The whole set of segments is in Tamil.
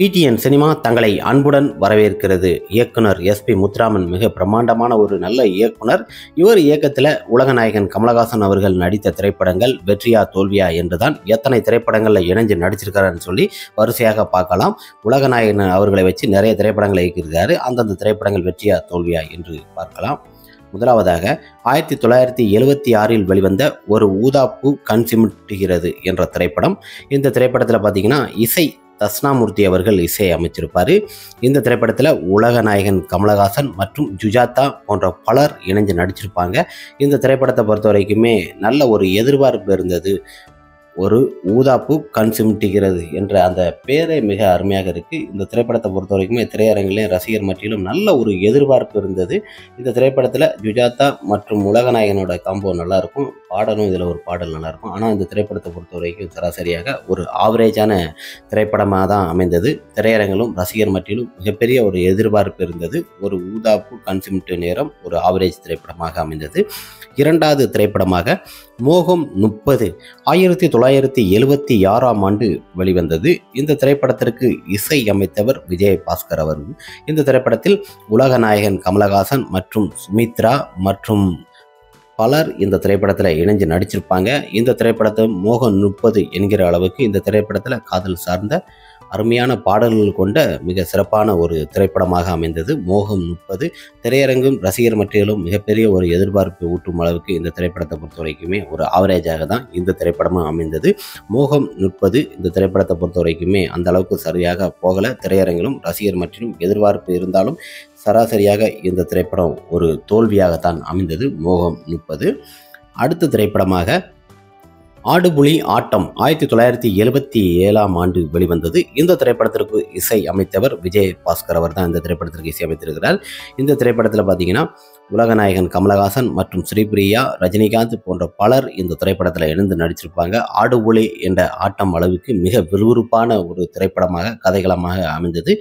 டிடிஎன் சினிமா தங்களை அன்புடன் வரவேற்கிறது. இயக்குனர் எஸ்பி முத்துராமன் மிக பிரம்மாண்டமான ஒரு நல்ல இயக்குனர். இவர் இயக்கத்தில் உலகநாயகன் கமலஹாசன் அவர்கள் நடித்த திரைப்படங்கள் வெற்றியா தோல்வியா என்றுதான். எத்தனை திரைப்படங்களில் இணைஞ்சு நடிச்சிருக்காருன்னு சொல்லி வரிசையாக பார்க்கலாம். உலகநாயகன் அவர்களை வச்சு நிறைய திரைப்படங்களை இயக்கியிருக்காரு. அந்தந்த திரைப்படங்கள் வெற்றியா தோல்வியா என்று பார்க்கலாம். முதலாவதாக 1976 வெளிவந்த ஒரு ஊதாப்பூ கண் சிமிட்டுகிறது என்ற திரைப்படம். இந்த திரைப்படத்தில் பார்த்தீங்கன்னா இசை தட்சிணாமூர்த்தி அவர்கள் இசை அமைச்சிருப்பார். இந்த திரைப்படத்தில் உலகநாயகன் கமலஹாசன் மற்றும் சுஜாதா போன்ற பலர் இணைஞ்சு நடிச்சிருப்பாங்க. இந்த திரைப்படத்தை பொறுத்த வரைக்குமே நல்ல ஒரு எதிர்பார்ப்பு இருந்தது. ஒரு ஊதாப்பூ கண் சிமிட்டுகிறது என்ற அந்த பேரே மிக அருமையாக இருக்குது. இந்த திரைப்படத்தை பொறுத்த வரைக்குமே திரையரங்கிலையும் ரசிகர் மத்தியிலும் நல்ல ஒரு எதிர்பார்ப்பு இருந்தது. இந்த திரைப்படத்தில் சுஜாதா மற்றும் உலகநாயகனோட காம்போ நல்லாயிருக்கும். பாடலும் இதில் ஒரு பாடல் நல்லாயிருக்கும். ஆனால் இந்த திரைப்படத்தை பொறுத்த வரைக்கும் சராசரியாக ஒரு ஆவரேஜான திரைப்படமாக தான் அமைந்தது. திரையரங்கிலும் ரசிகர் மத்தியிலும் மிகப்பெரிய ஒரு எதிர்பார்ப்பு இருந்தது. ஒரு ஊதாப்பூ கண் சிமிட்டு நேரம் ஒரு ஆவரேஜ் திரைப்படமாக அமைந்தது. இரண்டாவது திரைப்படமாக மோகம் 30 1976 வெளிவந்தது. இந்த திரைப்படத்திற்கு இசை அமைத்தவர் விஜயபாஸ்கர் அவர்கள். இந்த திரைப்படத்தில் உலகநாயகன் கமலஹாசன் மற்றும் சுமித்ரா மற்றும் பலர் இந்த திரைப்படத்தில் இணைஞ்சு நடிச்சிருப்பாங்க. இந்த திரைப்படத்தை மோகம் 30 என்கிற அளவுக்கு இந்த திரைப்படத்தில் காதல் சார்ந்த அருமையான பாடல்கள் கொண்ட மிக சிறப்பான ஒரு திரைப்படமாக அமைந்தது. மோகம் 30 திரையரங்கும் ரசிகர் மத்தியிலும் மிகப்பெரிய ஒரு எதிர்பார்ப்பு ஊட்டும் அளவுக்கு இந்த திரைப்படத்தை பொறுத்த வரைக்குமே ஒரு ஆவரேஜாக தான் இந்த திரைப்படமும் அமைந்தது. மோகம் 30 இந்த திரைப்படத்தை பொறுத்த வரைக்குமே அந்த அளவுக்கு சரியாக போகலை. திரையரங்கிலும் ரசிகர் மத்தியிலும் எதிர்பார்ப்பு இருந்தாலும் சராசரியாக இந்த திரைப்படம் ஒரு தோல்வியாகத்தான் அமைந்தது. மோகம் 30. அடுத்த திரைப்படமாக ஆடுபுலி ஆட்டம் 1977 வெளிவந்தது. இந்த திரைப்படத்திற்கு இசை அமைத்தவர் விஜயபாஸ்கர் அவர் தான் இந்த திரைப்படத்திற்கு இசை அமைத்திருக்கிறார். இந்த திரைப்படத்தில் பார்த்தீங்கன்னா உலகநாயகன் கமலஹாசன் மற்றும் ஸ்ரீபிரியா, ரஜினிகாந்த் போன்ற பலர் இந்த திரைப்படத்தில் இணைந்து நடிச்சிருப்பாங்க. ஆடுபுலி என்ற ஆட்டம் அளவுக்கு மிக விறுவிறுப்பான ஒரு திரைப்படமாக கதைகளமாக அமைந்தது.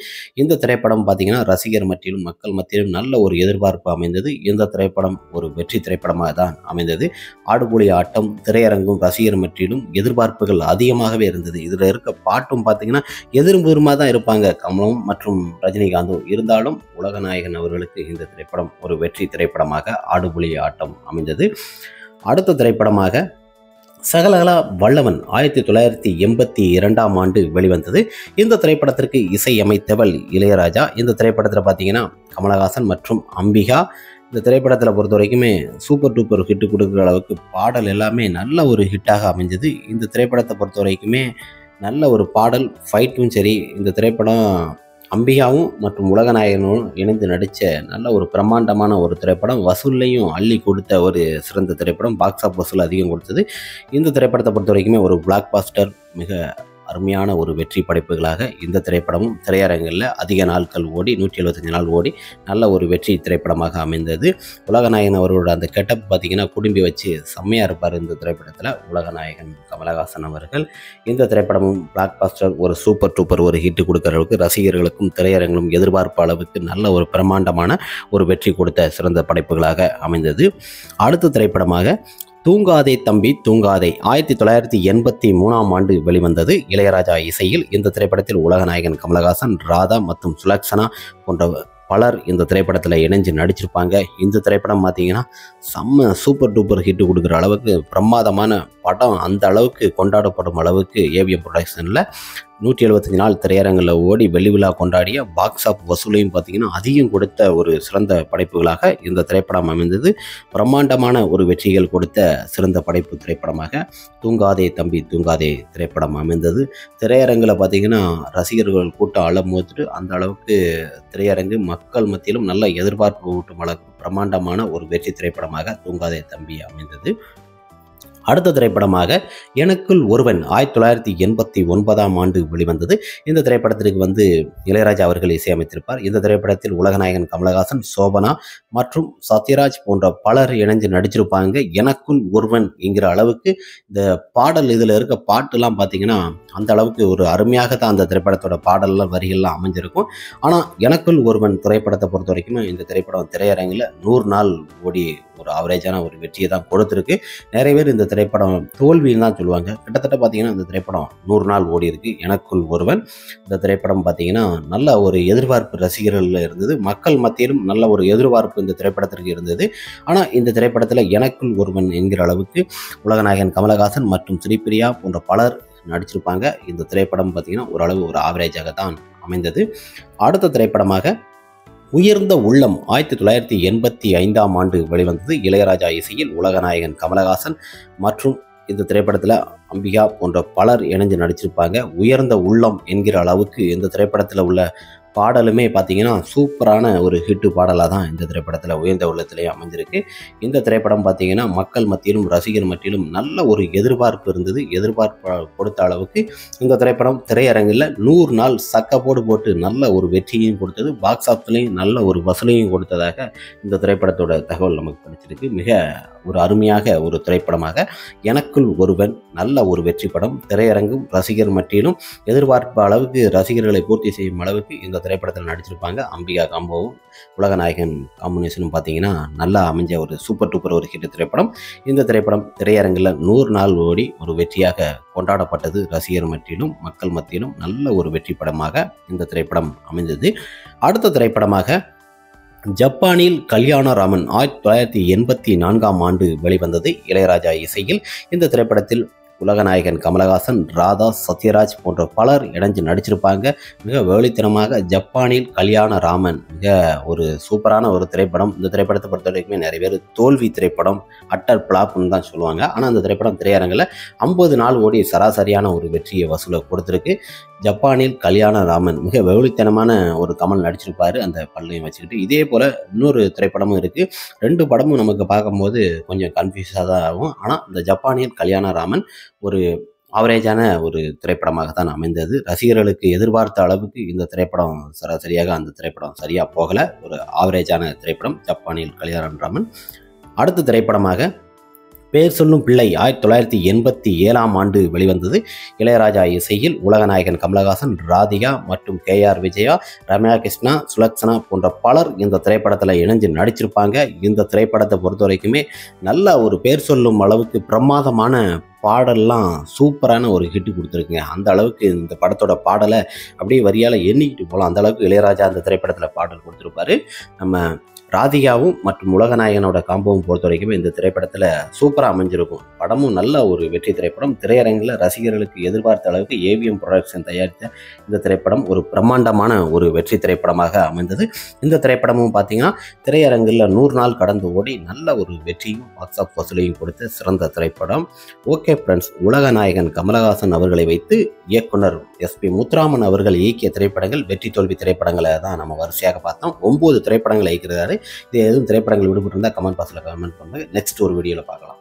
இந்த திரைப்படம் பார்த்தீங்கன்னா ரசிகர் மத்தியிலும் மக்கள் மத்தியிலும் நல்ல ஒரு எதிர்பார்ப்பு அமைந்தது. இந்த திரைப்படம் ஒரு வெற்றி திரைப்படமாக தான் அமைந்தது. ஆடுபுலி ஆட்டம் திரையரங்கும் ரசிகர் மற்றிலும் எதிர்பார்ப்புகள் அதிகமாகவே இருந்தது. இதில் இருக்க பாட்டும் பார்த்தீங்கன்னா எதிர்புறமாக தான் இருப்பாங்க கமலும் மற்றும் ரஜினிகாந்தும். இருந்தாலும் உலகநாயகன் அவர்களுக்கு இந்த திரைப்படம் ஒரு வெற்றி திரைப்படமாக ஆடுபுலி ஆட்டம் அமைந்தது. அடுத்த திரைப்படமாக சகலகலா வல்லவன் 1982 வெளிவந்தது. இந்த திரைப்படத்திற்கு இசை அமைத்தவள் இளையராஜா. இந்த திரைப்படத்தில் பார்த்தீங்கன்னா கமலஹாசன் மற்றும் அம்பிகா. இந்த திரைப்படத்தில் பொறுத்த வரைக்குமே சூப்பர் டூப்பர் ஹிட்டு கொடுக்குற அளவுக்கு பாடல் எல்லாமே நல்ல ஒரு ஹிட்டாக அமைஞ்சது. இந்த திரைப்படத்தை பொறுத்த வரைக்குமே நல்ல ஒரு பாடல் ஃபைட்டும் சரி. இந்த திரைப்படம் அம்பிகாவும் மற்றும் உலகநாயகனும் இணைந்து நடித்த நல்ல ஒரு பிரம்மாண்டமான ஒரு திரைப்படம். வசூல்லையும் அள்ளி கொடுத்த ஒரு சிறந்த திரைப்படம். பாக்ஸ் ஆஃப் வசூல் அதிகம் கொடுத்தது. இந்த திரைப்படத்தை பொறுத்த வரைக்குமே ஒரு பிளாக் பாஸ்டர், மிக அருமையான ஒரு வெற்றி படைப்புகளாக இந்த திரைப்படமும் திரையரங்கில் அதிக நாட்கள் ஓடி 175 நாள் ஓடி நல்ல ஒரு வெற்றி திரைப்படமாக அமைந்தது. உலகநாயகன் அவர்களோட அந்த கெட்டப் பார்த்திங்கன்னா குடும்பி வச்சு செம்மையாக இருப்பார் இந்த திரைப்படத்தில் உலகநாயகன் கமலஹாசன் அவர்கள். இந்த திரைப்படமும் பிளாக் பாஸ்டர் ஒரு சூப்பர் டூப்பர் ஒரு ஹிட் கொடுக்குற அளவுக்கு ரசிகர்களுக்கும் திரையரங்கிலும் எதிர்பார்ப்பு அளவுக்கு நல்ல ஒரு பிரம்மாண்டமான ஒரு வெற்றி கொடுத்த சிறந்த படைப்புகளாக அமைந்தது. அடுத்த திரைப்படமாக தூங்காதே தம்பி தூங்காதே 1983 வெளிவந்தது. இளையராஜா இசையில். இந்த திரைப்படத்தில் உலகநாயகன் கமலஹாசன், ராதா மற்றும் சுலக்ஷனா போன்ற பலர் இந்த திரைப்படத்தில் இணைஞ்சு நடிச்சிருப்பாங்க. இந்த திரைப்படம் பார்த்தீங்கன்னா செம்ம சூப்பர் டூப்பர் ஹிட்டு கொடுக்குற அளவுக்கு பிரமாதமான படம். அந்த அளவுக்கு கொண்டாடப்படும் அளவுக்கு ஏவிஎம் ப்ரொடக்ஷனில் 175 நாள் திரையரங்கில் ஓடி வெள்ளி விழா கொண்டாடிய பாக்ஸ் ஆஃப் வசூலையும் பார்த்திங்கன்னா அதிகம் கொடுத்த ஒரு சிறந்த படைப்புகளாக இந்த திரைப்படம் அமைந்தது. பிரம்மாண்டமான ஒரு வெற்றிகள் கொடுத்த சிறந்த படைப்பு திரைப்படமாக தூங்காதே தம்பி தூங்காதே திரைப்படம் அமைந்தது. திரையரங்கில் பார்த்திங்கன்னா ரசிகர்கள் கூட்டம் அலமோத்துட்டு அந்த அளவுக்கு திரையரங்கு மக்கள் மத்தியிலும் நல்ல எதிர்பார்ப்பு ஊட்டும் அளவுக்கு பிரம்மாண்டமான ஒரு வெற்றி திரைப்படமாக தூங்காதே தம்பி அமைந்தது. அடுத்த திரைப்படமாக எனக்குள் ஒருவன் 1989 வெளிவந்தது. இந்த திரைப்படத்திற்கு இளையராஜா அவர்கள் இசையமைத்திருப்பார். இந்த திரைப்படத்தில் உலகநாயகன் கமலஹாசன், சோபனா மற்றும் சத்யராஜ் போன்ற பலர் இணைஞ்சு நடிச்சிருப்பாங்க. எனக்குள் ஒருவன் என்கிற அளவுக்கு இந்த பாடல் இதில் இருக்க பாட்டுலாம் பார்த்தீங்கன்னா அந்த அளவுக்கு ஒரு அருமையாக தான் அந்த திரைப்படத்தோட பாடல்லாம் வரிகள்லாம் அமைஞ்சிருக்கும். ஆனால் எனக்குள் ஒருவன் திரைப்படத்தை பொறுத்த வரைக்கும் இந்த திரைப்படம் திரையரங்கில் 100 நாள் ஓடி ஒரு ஆவரேஜான ஒரு வெற்றியை தான் கொடுத்துருக்கு. நிறைய பேர் இந்த திரைப்படம் தோல்வின்னு தான் சொல்லுவாங்க. கிட்டத்தட்ட பார்த்தீங்கன்னா இந்த திரைப்படம் 100 நாள் ஓடி இருக்கு. எனக்குள் ஒருவன் இந்த திரைப்படம் பார்த்தீங்கன்னா நல்ல ஒரு எதிர்பார்ப்பு ரசிகர்கள் இருந்தது. மக்கள் மத்தியிலும் நல்ல ஒரு எதிர்பார்ப்பு இந்த திரைப்படத்திற்கு இருந்தது. ஆனால் இந்த திரைப்படத்தில் எனக்குள் ஒருவன் என்கிற அளவுக்கு உலகநாயகன் கமலஹாசன் மற்றும் ஸ்ரீபிரியா போன்ற பலர் நடிச்சிருப்பாங்க. இந்த திரைப்படம் பார்த்தீங்கன்னா ஓரளவு ஒரு ஆவரேஜாக தான் அமைந்தது. அடுத்த திரைப்படமாக உயர்ந்த உள்ளம் 1985ஆம் ஆண்டு வெளிவந்தது. இளையராஜா இசையில் உலகநாயகன் கமலஹாசன் மற்றும் இந்த திரைப்படத்தில் அம்பிகா போன்ற பலர் இணைஞ்சு நடிச்சிருப்பாங்க. உயர்ந்த உள்ளம் என்கிற அளவுக்கு இந்த திரைப்படத்தில் உள்ள பாடலுமே பார்த்தீங்கன்னா சூப்பரான ஒரு ஹிட்டு பாடலாக தான் இந்த திரைப்படத்தில் உயர்ந்த உள்ளத்திலே அமைஞ்சிருக்கு. இந்த திரைப்படம் பார்த்தீங்கன்னா மக்கள் மத்தியிலும் ரசிகர் மத்தியிலும் நல்ல ஒரு எதிர்பார்ப்பு இருந்தது. எதிர்பார்ப்பு கொடுத்த அளவுக்கு இந்த திரைப்படம் திரையரங்கில் 100 நாள் சக்கப்போடு போட்டு நல்ல ஒரு வெற்றியையும் கொடுத்தது. பாக்ஸ் ஆஃபீஸ்லையும் நல்ல ஒரு வசூலையும் கொடுத்ததாக இந்த திரைப்படத்தோட தகவல் நமக்கு கிடைச்சிருக்கு. மிக ஒரு அருமையாக ஒரு திரைப்படமாக எனக்குள் ஒருவன் நல்ல ஒரு வெற்றி படம். திரையரங்கும் ரசிகர் மத்தியிலும் எதிர்பார்ப்பு அளவுக்கு ரசிகர்களை பூர்த்தி செய்யும் அளவுக்கு இந்த திரைப்படத்தில் நடிச்சிருப்பாங்க. அம்பிகா காம்போவும் உலகநாயகன் காம்பினேஷனும் பார்த்தீங்கன்னா நல்லா அமைஞ்ச ஒரு சூப்பர் டூப்பர் ஒரு ஹிட் திரைப்படம். இந்த திரைப்படம் திரையரங்கில் 100 நாள் ஓடி ஒரு வெற்றியாக கொண்டாடப்பட்டது. ரசிகர் மத்தியிலும் மக்கள் மத்தியிலும் நல்ல ஒரு வெற்றி படமாக இந்த திரைப்படம் அமைந்தது. அடுத்த திரைப்படமாக ஜப்பானில் கல்யாணராமன் 1984ஆம் ஆண்டு வெளிவந்தது. இளையராஜா இசையில் இந்த திரைப்படத்தில் உலகநாயகன் கமலஹாசன், ராதா, சத்யராஜ் போன்ற பலர் இணைஞ்சு நடிச்சிருப்பாங்க. மிக வேளித்தனமாக ஜப்பானில் கல்யாணராமன் மிக ஒரு சூப்பரான ஒரு திரைப்படம். இந்த திரைப்படத்தை பொறுத்த வரைக்குமே நிறைய பேர் தோல்வி திரைப்படம், அட்டர் பிளாப்னு தான் சொல்லுவாங்க. ஆனால் அந்த திரைப்படம் திரையரங்கில் 50 நாள் ஓடி சராசரியான ஒரு வெற்றியை வசூலை கொடுத்துருக்கு. ஜப்பானில் கல்யாணராமன் மிக வெகுளித்தனமான ஒரு கமல் நடிச்சிருப்பாரு அந்த பல்லையும் வச்சுக்கிட்டு. இதே போல் இன்னொரு திரைப்படமும் இருக்குது. 2 படமும் நமக்கு பார்க்கும்போது கொஞ்சம் கன்ஃபியூஸாக தான் ஆகும். ஆனால் இந்த ஜப்பானில் கல்யாணராமன் ஒரு ஆவரேஜான ஒரு திரைப்படமாக தான் அமைந்தது. ரசிகர்களுக்கு எதிர்பார்த்த அளவுக்கு இந்த திரைப்படம் சராசரியாக அந்த திரைப்படம் சரியாக போகலை. ஒரு ஆவரேஜான திரைப்படம் ஜப்பானில் கல்யாணராமன். அடுத்த திரைப்படமாக பேர் சொல்லும் பிள்ளை 1987ஆம் ஆண்டு வெளிவந்தது. இளையராஜா இசையில் உலகநாயகன் கமலஹாசன், ராதிகா மற்றும் KR விஜயா, ரம்யா கிருஷ்ணா, சுலக்ஷனா போன்ற பலர் இந்த திரைப்படத்தில் இணைஞ்சு நடிச்சிருப்பாங்க. இந்த திரைப்படத்தை பொறுத்த வரைக்குமே நல்ல ஒரு பேர் சொல்லும் அளவுக்கு பிரமாதமான பாடல்லாம் சூப்பரான ஒரு ஹிட்டு கொடுத்துருக்குங்க. அந்த அளவுக்கு இந்த படத்தோட பாடலை அப்படியே வரியால் எண்ணிக்கிட்டு போகலாம். அந்த அளவுக்கு இளையராஜா அந்த திரைப்படத்தில் பாடல் கொடுத்துருப்பாரு. நம்ம ராதிகாவும் மற்றும் உலகநாயகனோட காம்போவும் பொறுத்த வரைக்குமே இந்த திரைப்படத்தில் சூப்பராக அமைஞ்சிருக்கும். படமும் நல்ல ஒரு வெற்றி திரைப்படம். திரையரங்கில் ரசிகர்களுக்கு எதிர்பார்த்த அளவுக்கு AVM ப்ரொடக்ஷன் தயாரித்த இந்த திரைப்படம் ஒரு பிரம்மாண்டமான ஒரு வெற்றி திரைப்படமாக அமைந்தது. இந்த திரைப்படமும் பார்த்தீங்கன்னா திரையரங்கில் 100 நாள் கடந்து ஓடி நல்ல ஒரு வெற்றியும் பாக்ஸ் ஆஃப் வசூலையும் கொடுத்த சிறந்த திரைப்படம். ஓகே ஃப்ரெண்ட்ஸ், உலகநாயகன் கமலஹாசன் அவர்களை வைத்து இயக்குனர் SP முத்துராமன் அவர்கள் இயக்கிய திரைப்படங்கள் வெற்றி தோல்வி திரைப்படங்களை தான் நம்ம வரிசையாக பார்த்தோம். 9 திரைப்படங்களை இயக்கிறாரு. இது எதுவும் திரைப்படங்கள் விடுபட்டு இருந்தால் கமெண்ட் பாக்ஸில் கமெண்ட் பண்ணுங்க. நெக்ஸ்ட் ஒரு வீடியோவில் பார்க்கலாம்.